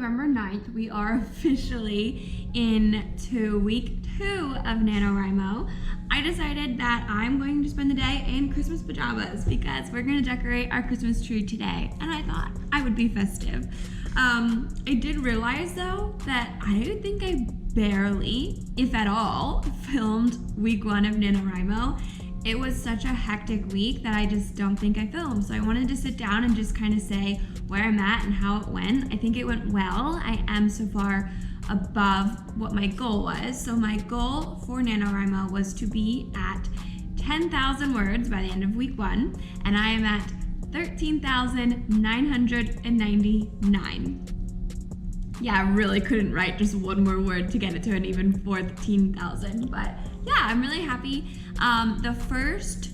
November 9th, we are officially into week 2 of NaNoWriMo. I decided that I'm going to spend the day in Christmas pajamas because we're going to decorate our Christmas tree today, and I thought I would be festive. I did realize though that I think I barely, if at all, filmed week 1 of NaNoWriMo. It was such a hectic week that I just don't think I filmed. So I wanted to sit down and just kind of say where I'm at and how it went. I think it went well. I am so far above what my goal was. So my goal for NaNoWriMo was to be at 10,000 words by the end of week 1, and I am at 13,999. Yeah, I really couldn't write just one more word to get it to an even 14,000, but yeah, I'm really happy. The first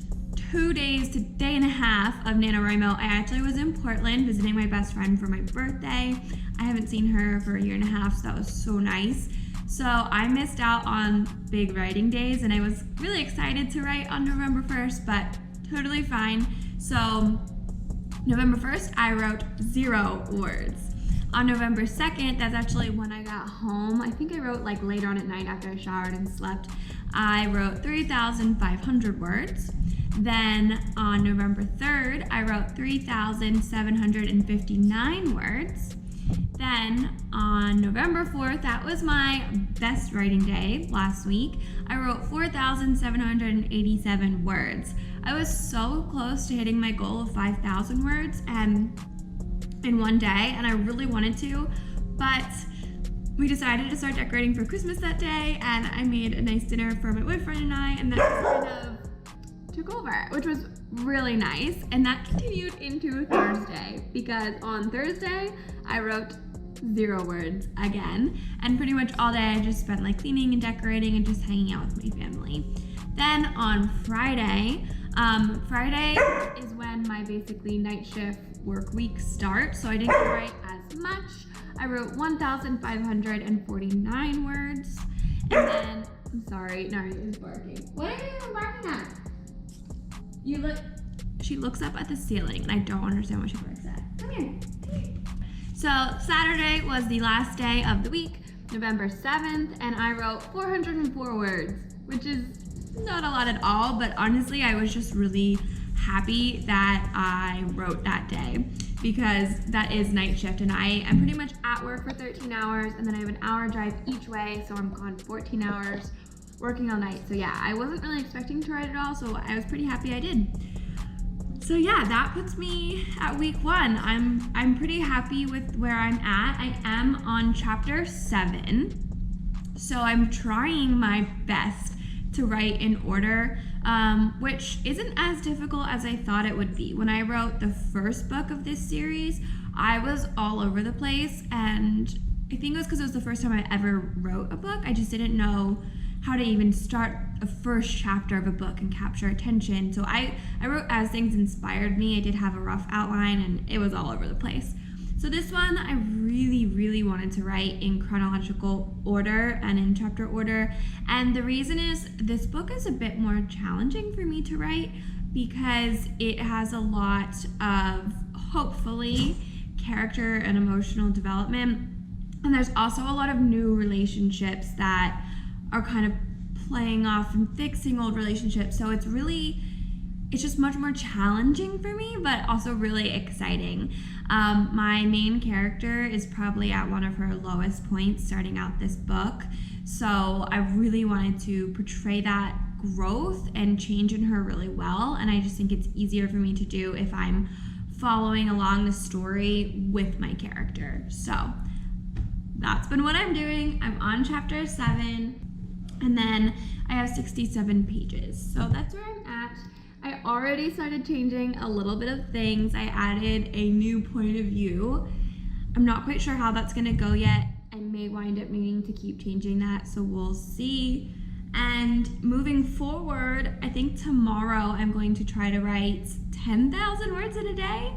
2 days to day and a half of NaNoWriMo, I actually was in Portland visiting my best friend for my birthday. I haven't seen her for a year and a half, so that was so nice. So I missed out on big writing days, and I was really excited to write on November 1st, but totally fine. So November 1st, I wrote 0 words. On November 2nd, that's actually when I got home. I think I wrote like later on at night after I showered and slept. I wrote 3,500 words. Then on November 3rd, I wrote 3,759 words. Then on November 4th, that was my best writing day last week, I wrote 4,787 words. I was so close to hitting my goal of 5,000 words and in one day, and I really wanted to, but we decided to start decorating for Christmas that day, and I made a nice dinner for my boyfriend and I, and that just kind of took over, which was really nice. And that continued into Thursday, because on Thursday I wrote 0 words again, and pretty much all day I just spent like cleaning and decorating and just hanging out with my family. Then on Friday is when my basically night shift work week starts, so I didn't write as much. I wrote 1,549 words, and then, I'm sorry, Nari is barking. What are you even barking at? She looks up at the ceiling, and I don't understand what she barks at. Come here. So Saturday was the last day of the week, November 7th, and I wrote 404 words, which is not a lot at all, but honestly, I was just really happy that I wrote that day, because that is night shift, and I am pretty much at work for 13 hours, and then I have an hour drive each way, so I'm gone 14 hours working all night. So yeah, I wasn't really expecting to write at all, so I was pretty happy I did. So yeah, that puts me at week 1. I'm pretty happy with where I'm at. I am on chapter 7, so I'm trying my best to write in order, which isn't as difficult as I thought it would be. When I wrote the first book of this series, I was all over the place, and I think it was because it was the first time I ever wrote a book. I just didn't know how to even start a first chapter of a book and capture attention. So I wrote as things inspired me. I did have a rough outline, and it was all over the place. So this one, I really, really wanted to write in chronological order and in chapter order. And the reason is this book is a bit more challenging for me to write because it has a lot of, hopefully, character and emotional development. And there's also a lot of new relationships that are kind of playing off and fixing old relationships. So it's just much more challenging for me, but also really exciting. My main character is probably at one of her lowest points starting out this book. So I really wanted to portray that growth and change in her really well. And I just think it's easier for me to do if I'm following along the story with my character. So that's been what I'm doing. I'm on chapter 7, and then I have 67 pages. So that's where I'm at. I already started changing a little bit of things. I added a new point of view. I'm not quite sure how that's gonna go yet. I may wind up needing to keep changing that, so we'll see. And moving forward, I think tomorrow I'm going to try to write 10,000 words in a day.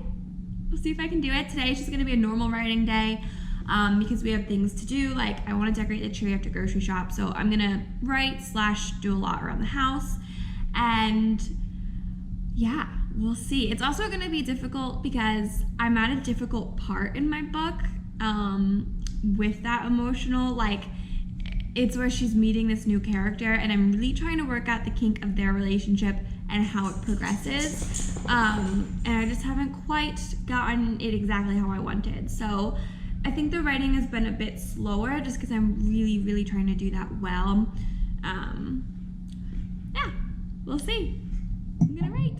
We'll see if I can do it. Today is just gonna be a normal writing day because we have things to do. Like I wanna decorate the tree after grocery shop, so I'm gonna write / do a lot around the house. And yeah, we'll see. It's also going to be difficult because I'm at a difficult part in my book. with that emotional, like, it's where she's meeting this new character, and I'm really trying to work out the kink of their relationship and how it progresses. And I just haven't quite gotten it exactly how I wanted. So I think the writing has been a bit slower just because I'm really, really trying to do that well. Yeah, we'll see. I'm gonna write.